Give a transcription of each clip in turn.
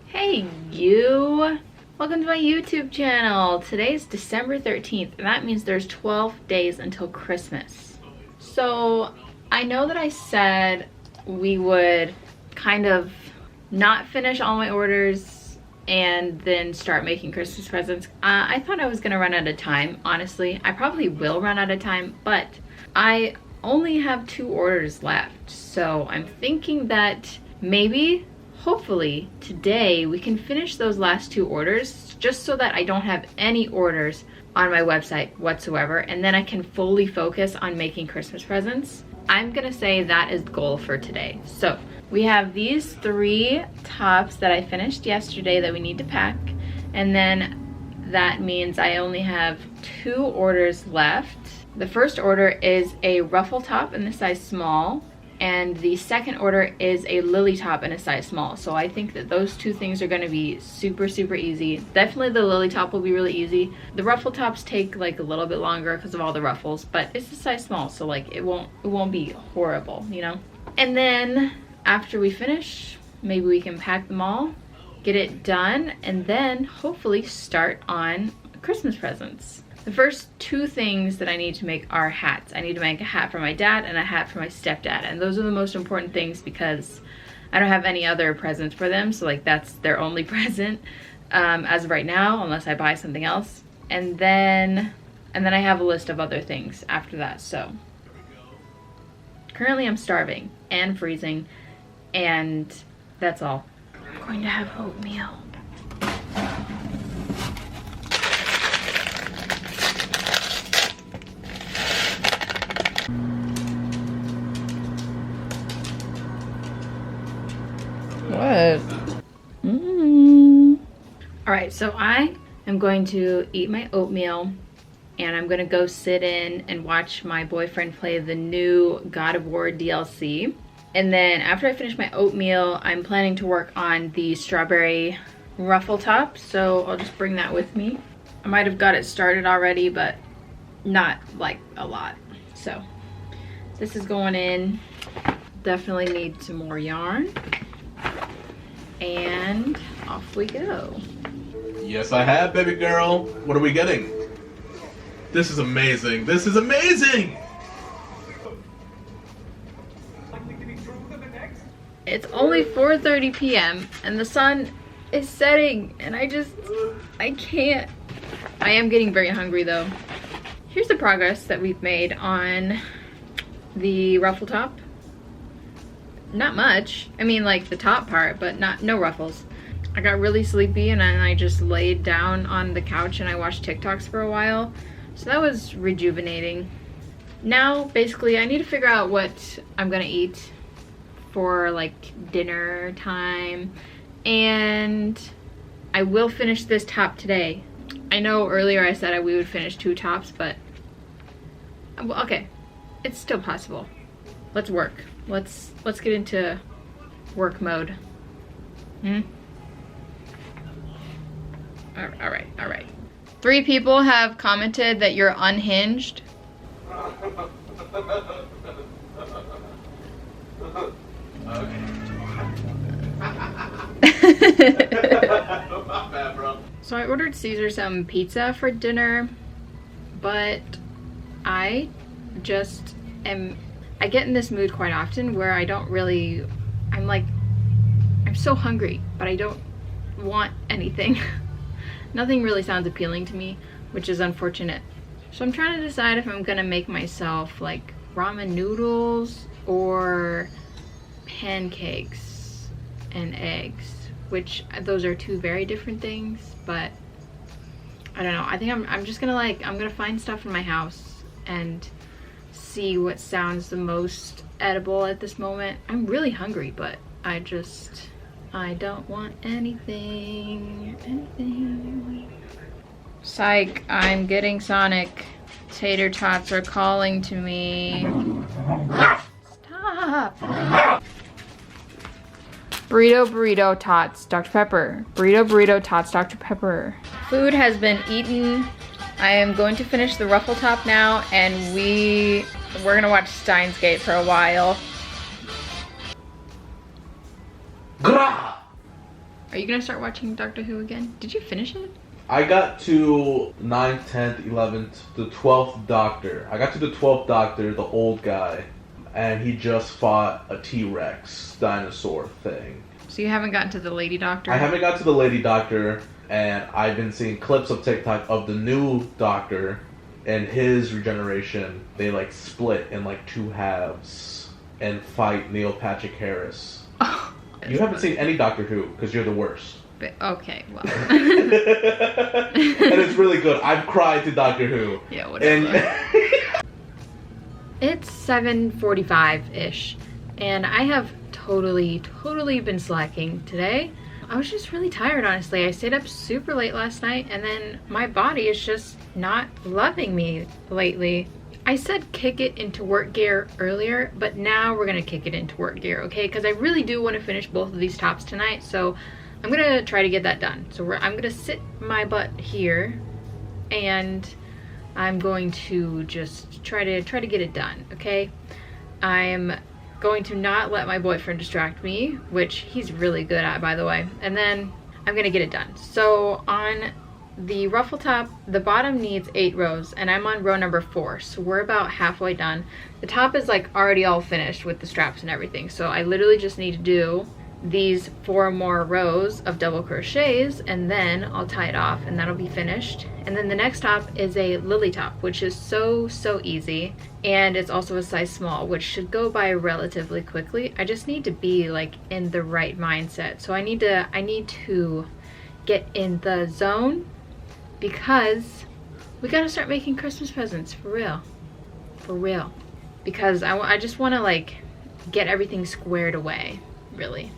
Hey you! Welcome to my YouTube channel. Today's December 13th and that means there's 12 days until Christmas. So I know that I said we would kind of not finish all my orders and then start making Christmas presents. I thought I was gonna run out of time, honestly. I probably will run out of time, but I only have 2 orders left. So I'm thinking that maybe hopefully today we can finish those last 2 orders just so that I don't have any orders on my website whatsoever, and then I can fully focus on making Christmas presents. I'm gonna say that is the goal for today. So we have these 3 tops that I finished yesterday that we need to pack, and then that means I only have 2 orders left. The first order is a ruffle top in the size small, and the second order is a lily top in a size small. So I think that those 2 things are gonna be super easy. Definitely the lily top will be really easy. The ruffle tops take like a little bit longer because of all the ruffles, but it's a size small, so like it won't be horrible, you know? And then after we finish, maybe we can pack them all, get it done, and then hopefully start on Christmas presents. The first 2 things that I need to make are hats. I need to make a hat for my dad and a hat for my stepdad, and those are the most important things because I don't have any other presents for them, so like that's their only present as of right now, unless I buy something else. And then I have a list of other things after that. So currently I'm starving and freezing, and that's all. I'm going to have oatmeal. What? All right, so I am going to eat my oatmeal and I'm gonna go sit in and watch my boyfriend play the new God of War DLC. And then after I finish my oatmeal, I'm planning to work on the strawberry ruffle top, so I'll just bring that with me. I might have got it started already, but not like a lot. So this is going in. Definitely need some more yarn. And off we go. Yes, I have, baby girl. What are we getting? This is amazing. This is amazing! It's only 4:30 p.m. and the sun is setting and I can't. I am getting very hungry though. Here's the progress that we've made on the ruffle top. Not much. I mean, like the top part, but no ruffles. I got really sleepy and then I just laid down on the couch and I watched TikToks for a while. So that was rejuvenating. Now, basically, I need to figure out what I'm gonna eat for like dinner time. And I will finish this top today. I know earlier I said we would finish 2 tops, but well, okay, it's still possible. Let's work. Let's get into work mode. All right. 3 people have commented that you're unhinged. So I ordered Caesar some pizza for dinner, but I get in this mood quite often where I don't really, I'm so hungry, but I don't want anything. Nothing really sounds appealing to me, which is unfortunate. So I'm trying to decide if I'm gonna make myself like ramen noodles or pancakes and eggs, which those are 2 very different things, but I don't know. I think I'm just gonna I'm gonna find stuff in my house and see what sounds the most edible at this moment. I'm really hungry, but I don't want anything. Psych, I'm getting Sonic. Tater tots are calling to me. Stop. Burrito tots, Dr. Pepper. Burrito tots, Dr. Pepper. Food has been eaten. I am going to finish the ruffle top now, and we're gonna watch Steins Gate for a while. Grah! Are you gonna start watching Doctor Who again? Did you finish it? I got to 9th, 10th, 11th, the 12th Doctor. I got to the 12th Doctor, the old guy, and he just fought a T-Rex dinosaur thing. So you haven't gotten to the Lady Doctor? I haven't got to the Lady Doctor, and I've been seeing clips of TikTok of the new Doctor and his regeneration. They like split in like 2 halves and fight Neil Patrick Harris. Oh, you haven't seen any Doctor Who because you're the worst. But, okay, well. And it's really good. I've cried to Doctor Who. Yeah, whatever. And it's 7:45-ish, and I have totally been slacking today. I was just really tired, honestly. I stayed up super late last night, and then my body is just not loving me lately. I said kick it into work gear earlier, but now we're gonna kick it into work gear, okay? Because I really do want to finish both of these tops tonight, so I'm gonna try to get that done. So I'm gonna sit my butt here, and I'm going to just try to get it done, okay? I'm going to not let my boyfriend distract me, which he's really good at, by the way, and then I'm gonna get it done. So on the ruffle top, the bottom needs 8 rows, and I'm on row number 4, so we're about halfway done. The top is like already all finished with the straps and everything, so I literally just need to do these 4 more rows of double crochets, and then I'll tie it off and that'll be finished. And then the next top is a lily top, which is so easy, and it's also a size small, which should go by relatively quickly. I just need to be like in the right mindset, so I need to get in the zone, because we gotta start making Christmas presents for real, because I just want to like get everything squared away, really.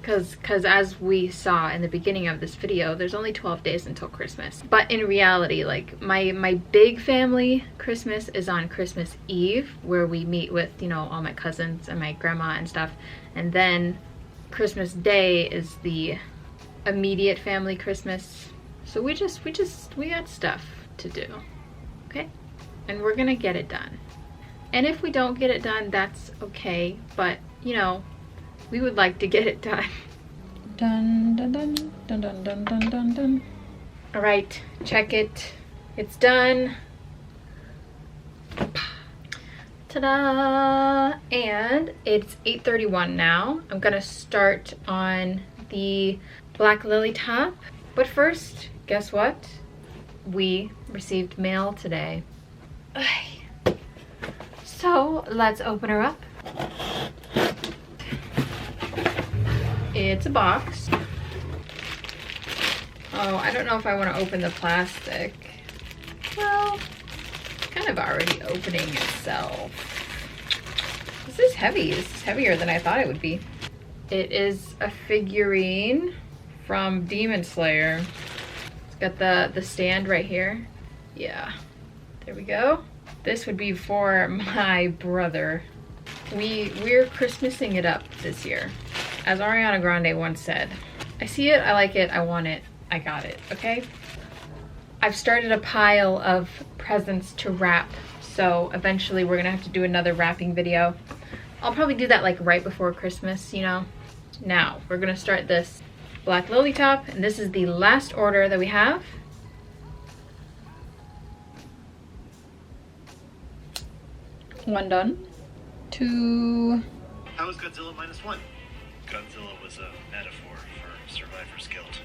Because as we saw in the beginning of this video, there's only 12 days until Christmas. But in reality, like my big family Christmas is on Christmas Eve, where we meet with, you know, all my cousins and my grandma and stuff. And then Christmas Day is the immediate family Christmas. So we got stuff to do, okay? And we're gonna get it done. And if we don't get it done, that's okay. But, you know, we would like to get it done. Dun dun dun dun dun dun dun dun dun. All right, check it. It's done. Ta-da! And it's 8:31 now. I'm gonna start on the black lily top. But first, guess what? We received mail today. So let's open her up. It's a box. Oh, I don't know if I want to open the plastic. Well, it's kind of already opening itself. This is heavy. This is heavier than I thought it would be. It is a figurine from Demon Slayer. It's got the stand right here. Yeah, there we go. This would be for my brother. We're Christmasing it up this year. As Ariana Grande once said, I see it, I like it, I want it, I got it, okay? I've started a pile of presents to wrap, so eventually we're gonna have to do another wrapping video. I'll probably do that like right before Christmas, you know? Now, we're gonna start this black lily top, and this is the last order that we have. One done. 2. How was Godzilla -1? Godzilla was a metaphor for survivor's guilt.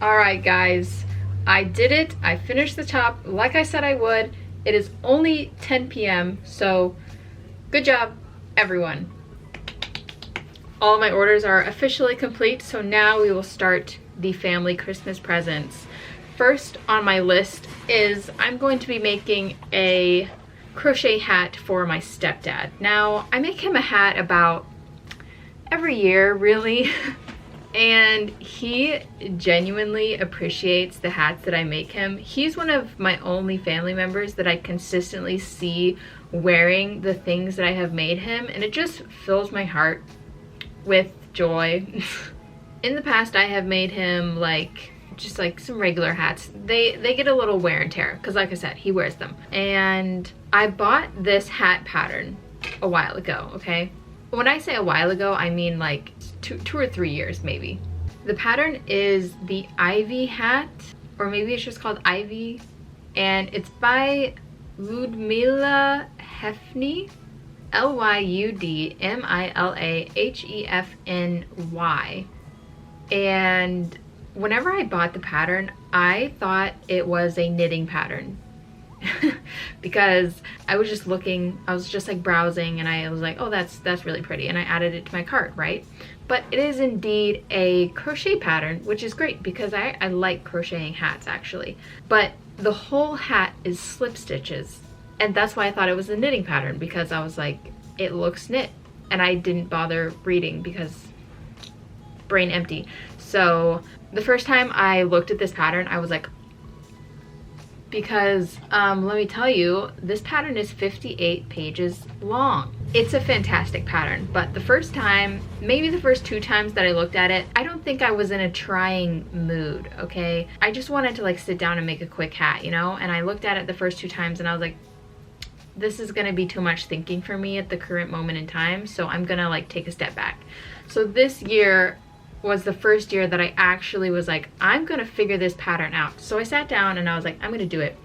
Alright guys, I did it. I finished the top like I said I would. It is only 10 p.m. so good job everyone. All my orders are officially complete, so now we will start the family Christmas presents. First on my list is I'm going to be making a crochet hat for my stepdad. Now, I make him a hat about every year, really, and he genuinely appreciates the hats that I make him. He's one of my only family members that I consistently see wearing the things that I have made him, and it just fills my heart with joy. In the past, I have made him like just like some regular hats. They get a little wear and tear because, like I said, he wears them. And I bought this hat pattern a while ago, okay? When I say a while ago, I mean like two or 3 years maybe. The pattern is the Ivy hat, or maybe it's just called Ivy, and it's by Ludmila Hefny, Ludmilahefny. And whenever I bought the pattern, I thought it was a knitting pattern because I was just looking, I was just like browsing, and I was like, oh, that's really pretty, and I added it to my cart, right? But it is indeed a crochet pattern, which is great because I like crocheting hats actually. But the whole hat is slip stitches, and that's why I thought it was a knitting pattern, because I was like, it looks knit, and I didn't bother reading because brain empty. So the first time I looked at this pattern, I was like, because let me tell you, this pattern is 58 pages long. It's a fantastic pattern, but the first time, maybe the first 2 times that I looked at it, I don't think I was in a trying mood, okay? I just wanted to like sit down and make a quick hat, you know? And I looked at it the first 2 times and I was like, this is gonna be too much thinking for me at the current moment in time, so I'm gonna like take a step back. So this year was the first year that I actually was like, I'm gonna figure this pattern out. So I sat down and I was like, I'm gonna do it.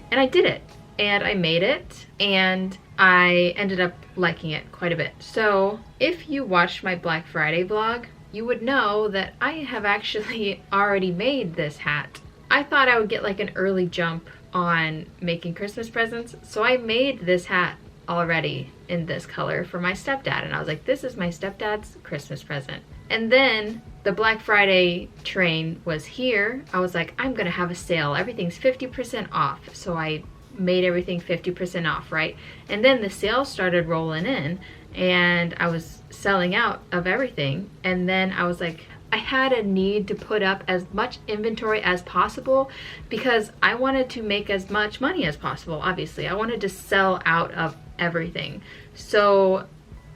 And I did it. And I made it. And I ended up liking it quite a bit. So if you watched my Black Friday vlog, you would know that I have actually already made this hat. I thought I would get like an early jump on making Christmas presents. So I made this hat already in this color for my stepdad. And I was like, this is my stepdad's Christmas present. And then the Black Friday train was here. I was like, I'm gonna have a sale. Everything's 50% off. So I made everything 50% off, right? And then the sales started rolling in and I was selling out of everything. And then I was like, I had a need to put up as much inventory as possible because I wanted to make as much money as possible, obviously. I wanted to sell out of everything. So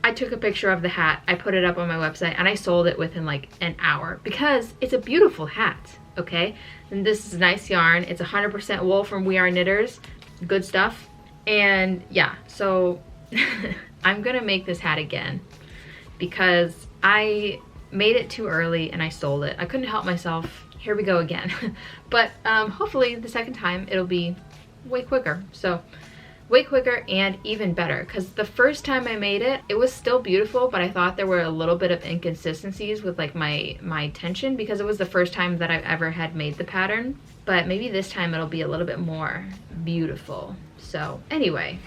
I took a picture of the hat, I put it up on my website, and I sold it within like an hour because it's a beautiful hat, okay? And this is nice yarn. It's 100% wool from We Are Knitters. Good stuff. And yeah, so I'm gonna make this hat again because I made it too early and I sold it. I couldn't help myself. Here we go again. But hopefully the second time it'll be way quicker. So way quicker and even better, because the first time I made it, it was still beautiful, but I thought there were a little bit of inconsistencies with like my tension because it was the first time that I've ever had made the pattern. But maybe this time it'll be a little bit more beautiful. So anyway,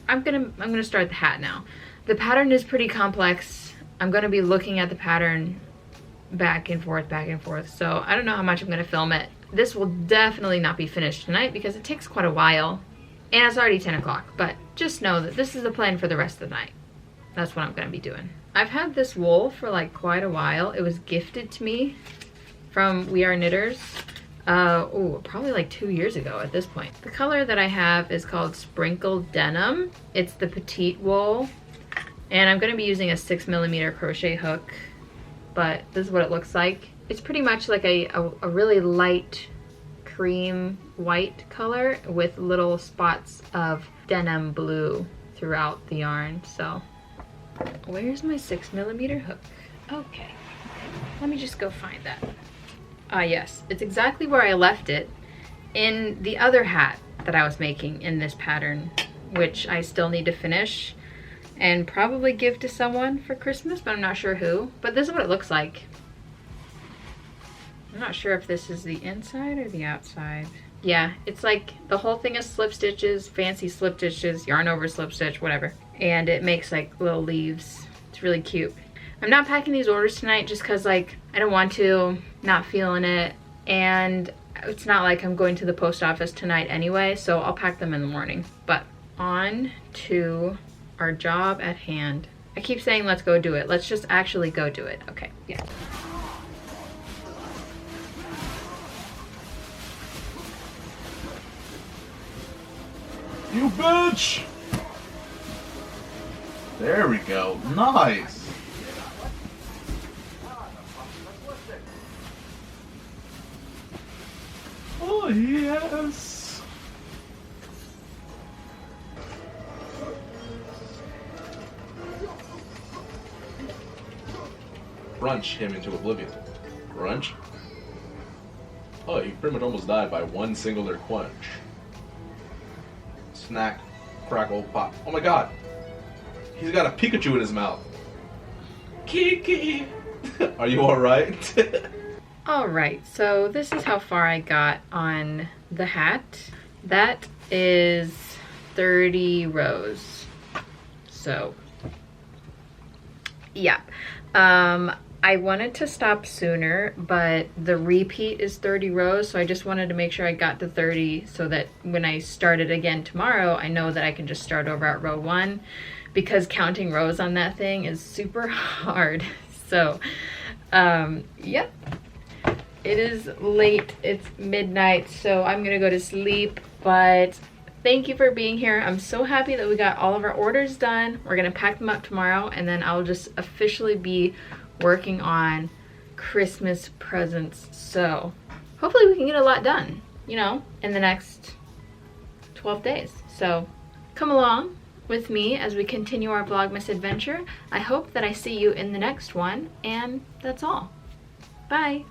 I'm gonna start the hat now. The pattern is pretty complex. I'm gonna be looking at the pattern back and forth. So I don't know how much I'm gonna film it. This will definitely not be finished tonight because it takes quite a while. And it's already 10 o'clock, but just know that this is the plan for the rest of the night. That's what I'm gonna be doing. I've had this wool for like quite a while. It was gifted to me from We Are Knitters. Probably like 2 years ago at this point. The color that I have is called Sprinkled Denim. It's the petite wool. And I'm gonna be using a 6mm crochet hook, but this is what it looks like. It's pretty much like a really light cream white color with little spots of denim blue throughout the yarn. So where's my 6mm hook? Okay, let me just go find that. Yes, it's exactly where I left it in the other hat that I was making in this pattern, which I still need to finish and probably give to someone for Christmas, but I'm not sure who. But this is what it looks like. I'm not sure if this is the inside or the outside. Yeah, it's like the whole thing is slip stitches, fancy slip stitches, yarn over slip stitch, whatever. And it makes like little leaves. It's really cute. I'm not packing these orders tonight just because like I don't want to, not feeling it. And it's not like I'm going to the post office tonight anyway, so I'll pack them in the morning. But on to our job at hand. I keep saying let's go do it. Let's just actually go do it. Okay, yeah. You bitch! There we go. Nice! Oh, yes! Brunch him into oblivion. Crunch. Oh, he pretty much almost died by one singular crunch. Snack, crackle, pop. Oh my god! He's got a Pikachu in his mouth. Kiki! Are you alright? Alright, so this is how far I got on the hat. That is 30 rows. So, yeah. I wanted to stop sooner, but the repeat is 30 rows, so I just wanted to make sure I got to 30 so that when I start it again tomorrow, I know that I can just start over at row 1, because counting rows on that thing is super hard. So, yep. It is late, it's midnight, so I'm gonna go to sleep, but thank you for being here. I'm so happy that we got all of our orders done. We're gonna pack them up tomorrow, and then I'll just officially be working on Christmas presents. So hopefully we can get a lot done, you know, in the next 12 days. So come along with me as we continue our Vlogmas adventure. I hope that I see you in the next one, and that's all. Bye.